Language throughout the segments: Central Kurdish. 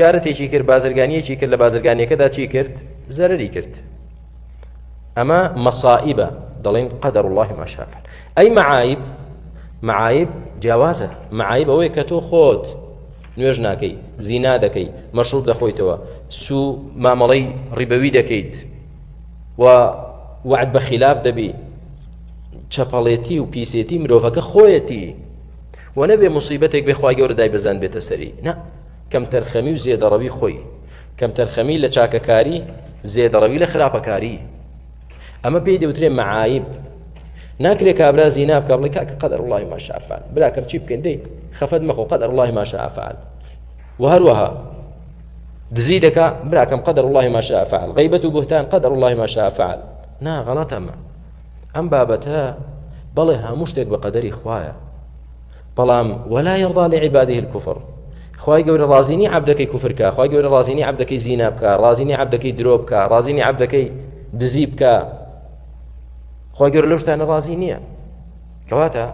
جارەتێکی کرد بازرگانیەکی کرد لە بازرگانیەکەدا چی کرد زەرری کرد ئەمە مەصائبە دەڵێن قەدەر الله ما شاء فعل ئەی معایب جیاوازە معایب ئەوەیە کە تۆ خۆت نوێژ ناکەی زینا دەکەی مەشروب دەخۆیتەوە سوو مامەڵەی ڕیبەوی دەکەیت و وعد بە خلاف دەبی چەپەڵێتی و پیسێتی مرۆڤەکە خۆیەتی و نەبێ مصیبەتێک بێ خوای گەورە دای بزان بێتە سەری نا کەم تەرخەمی و زێدەڕەوی خۆی کەم تەرخەمی لە چاکەکاری زێدەڕەوی لە خراپەکاری ئەمە پێی دەوترێ معایب ناکرێ کابرا زینا بکە بڵێ کاکە قەدەر الله ما شاء فعل براکەم چی بکەین دەی خەفەت مەخۆ قەدەر الله ما شاء فعل و هەروەها دزی دەکا براکەم قەدەر الله ما شاء فعل غیبەت و بوهتان قەدەر الله ما شاء فعل نا غەڵەت ئەم بابەتە بەڵێ هەموو شتێک بە قەدەری خوایە بەڵام ولا يرضى لعباده الكفر خوای گەورە ڕازی نی عەبدەکەی کوفر بکە خوای گەورە ڕازی نی عەبدەکەی زینا بکە ڕازی نی عەبدەکەی درۆ بکە ڕازی نی عەبدەکەی دزی بکە خوای گەورە لەو شتانە ڕازی نییە کەواتە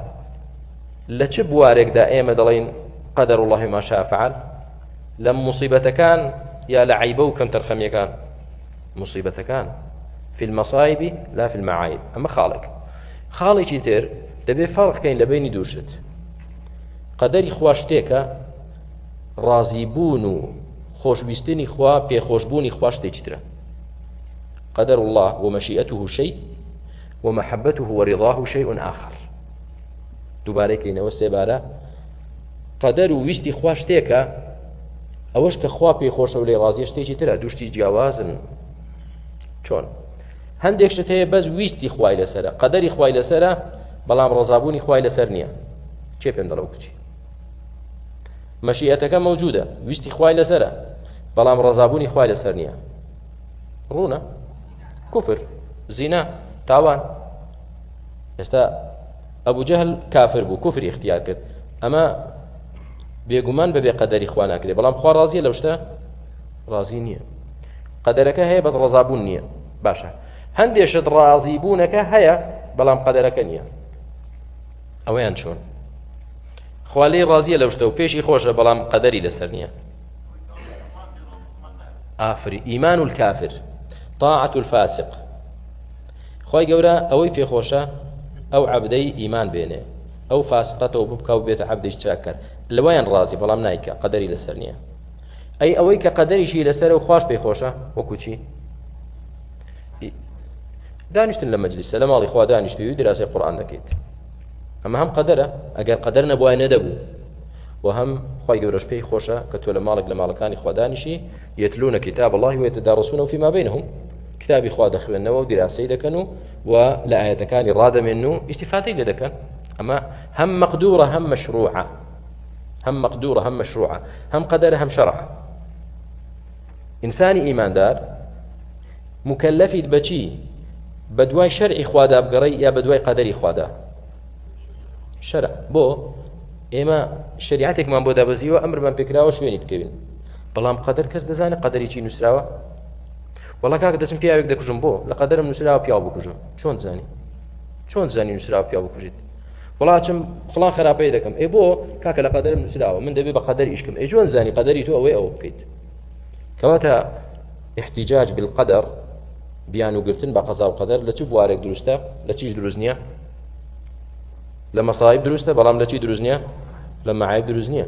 لە چ بوارێکدا ئێمە دەڵێن قەدەر الله ما شاء فعل لە مصیبەتەکان یا لە عیبە و کەم تەرخەمیەکان مصیبەتەکان في المصائب لا في المعايب ئەمە خاڵێکی تر دەبێ فەرق بکەین لە بینی دووشت قەدەری خوا شتێکە ڕازیبوون و خۆشویستنی خوا پێخۆشبوونی خوا شتێکی ترە قەدەر الله ومەشیئەته شەیء ومحبته ورضاه شيء آخر دووبارەی کەینەوە سێبارە قەدەر و ویستی خوا شتێکە ئەوەش کە خوا پێی خۆشە و لێ ڕازیە شتێکی ترە دووشتی جیاوازن چۆن هەندێک شت هەیە بەس ویستی خوای لەسەرە قەدەری خوای لەسەرە بەڵام ڕەزابوونی خوای لەسەر نییە چێ پێم دەڵێ کچی مەشیئەتەکە مەوجودە ویستی خوای لەسەرە بەڵام ڕەزابوونی خوای لەسەر نییە ڕوونە کوفر زینا تاوان ئێستا ئەبوو جەهل کافر بوو کوفری اختیار کرد ئەمە بێگومان بەبێ قەدەری خوا ناکرێت بەڵام خوا ڕازیە لەو شتە ڕازی نییە قەدەرەکە هەیە بەس ڕەزابوون نییە باشە هەندێشت ڕازیبوونەکە هەیە بەڵام قەدەرەکە نییە ئەوەیان چۆن خوا لێی ڕازیە لەو شتە و پێشی خۆشە بەڵام قەدەری لەسەر نییە ئافری ئیمان الکافر طاعة الفاسق خوای گەورە ئەوەی پێخۆشە ئەو عەبدەی ئیمان بێنێ ئەو فاسقەتەوە ببکە و بێتە عەبدەی چاکەر لەوەیان ڕازی بەڵام نایکە قەدەری لەسەر نییە ئەی ئەوەی کە قەدەریشی لەسەرە و خوش پێخۆشە وەکو چی دانیشتن لە مەجلیسە لە ماڵی خوا دانیشتوی و دراسی قورئان دەکەیت ئەمە هەم قەدەرە ئەگەر قەدەر نەبووە نەدەبوو و هەم خوای گەورەش پێی خۆشە کە تۆ لە ماڵێک لە ماڵەکانی خوا دانیشی یەتلوونە کتاب الله ويتدارسونه فيما بينهم کتابی خوا دەخوێنەوە و دیراسەی دەکەن و لە ئاەتەکانی ڕادەمێن و ئیستیفادەی لێ دەکەن ئەمە هەم مەقدورە هەم مەشروعە هەم قەدەرە هەم شەرعە ئینسانی ئیماندار مکەلەفیت بەچی بە دوای شەرعی خوادا بگەڕێی یا بە دوای قەدەری خوادا شەرع بۆ ئێمە شریعەتێکمان بۆ دابەزیوە ئەمرمان پێکراوە شوێنی بکەوین بەڵام قەدەر کەس دەزانێت قەدەری چی نووسراوە وەڵا کاکە دەچم پیاوێک دەکوژم بۆ لە قەدەرم نووسراوە پیاو بکوژم چۆن زانی نووسراوە پیاو بکوژیت وەڵا چم فڵان خراپەی دەکەم ئێ بۆ کاکە لە قەدەرم نووسراوە من دەبێ بە قەدەری ئیشکم ئێ چۆن زانی قەدەری تۆ ئەوەی ئەوە بکەیت کەواتە احتیجاج بالقەدەر بیان و گرتن بە قەزا و قەدەر لە چ بوارێک دروستە لە چیش دروست نییە لە مەصائب دروستە بەڵام لە چی دروست نییە لە مەعایب دروست نییە